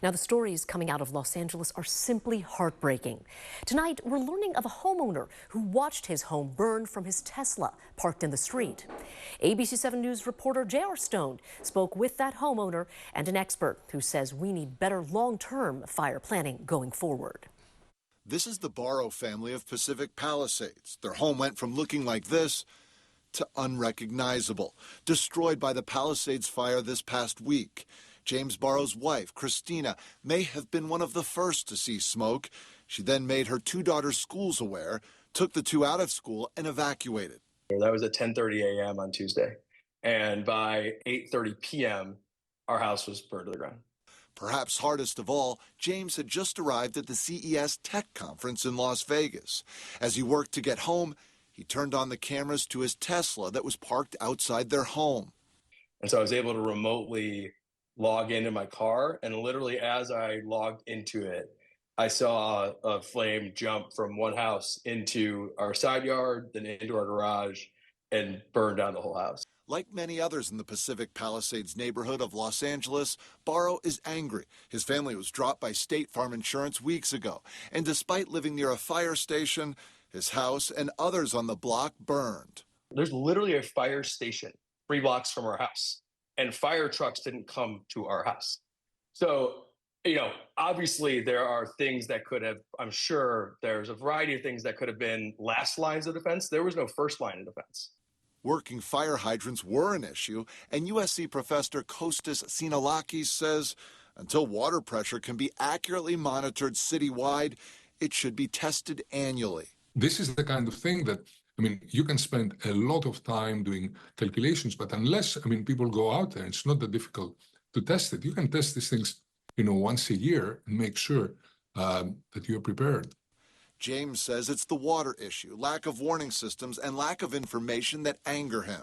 Now, the stories coming out of Los Angeles are simply heartbreaking. Tonight, we're learning of a homeowner who watched his home burn from his Tesla parked in the street. ABC 7 News reporter J.R. Stone spoke with that homeowner and an expert who says we need better long-term fire planning going forward. This is the Barrow family of Pacific Palisades. Their home went from looking like this to unrecognizable, destroyed by the Palisades fire this past week. James Barrow's wife, Christina, may have been one of the first to see smoke. She then made her two daughters' schools aware, took the two out of school, and evacuated. That was at 10:30 a.m. on Tuesday. And by 8:30 p.m., our house was burned to the ground. Perhaps hardest of all, James had just arrived at the CES Tech Conference in Las Vegas. As he worked to get home, he turned on the cameras to his Tesla that was parked outside their home. And so I was able to remotely log into my car, and literally as I logged into it, I saw a flame jump from one house into our side yard, then into our garage, and burn down the whole house. Like many others in the Pacific Palisades neighborhood of Los Angeles, Barrow is angry. His family was dropped by State Farm Insurance weeks ago, and despite living near a fire station, his house and others on the block burned. There's literally a fire station 3 blocks from our house, and fire trucks didn't come to our house. So, obviously there are things that could have, I'm sure there's a variety of things that could have been last lines of defense. There was no first line of defense. Working fire hydrants were an issue, and USC professor Kostas Sinalakis says until water pressure can be accurately monitored citywide, it should be tested annually. This is the kind of thing that, you can spend a lot of time doing calculations, but unless, people go out there, it's not that difficult to test it. You can test these things, once a year and make sure that you're prepared. James says it's the water issue, lack of warning systems, and lack of information that anger him.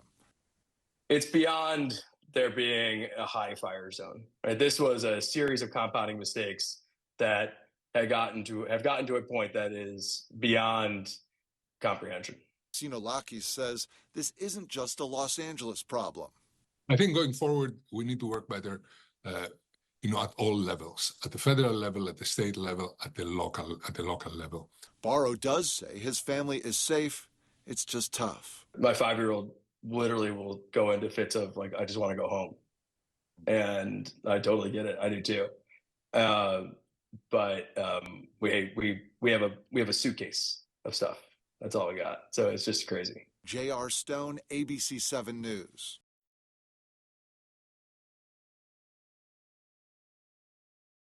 It's beyond there being a high fire zone. Right? This was a series of compounding mistakes that have gotten to a point that is beyond comprehension. Sinolakis says this isn't just a Los Angeles problem. I think going forward, we need to work better, at all levels, at the federal level, at the state level, at the local level. Barrow does say his family is safe. It's just tough. My 5-year-old literally will go into fits of I just want to go home. And I totally get it. I do too. But we have a suitcase of stuff. That's all we got. So it's just crazy. J.R. Stone, ABC 7 News.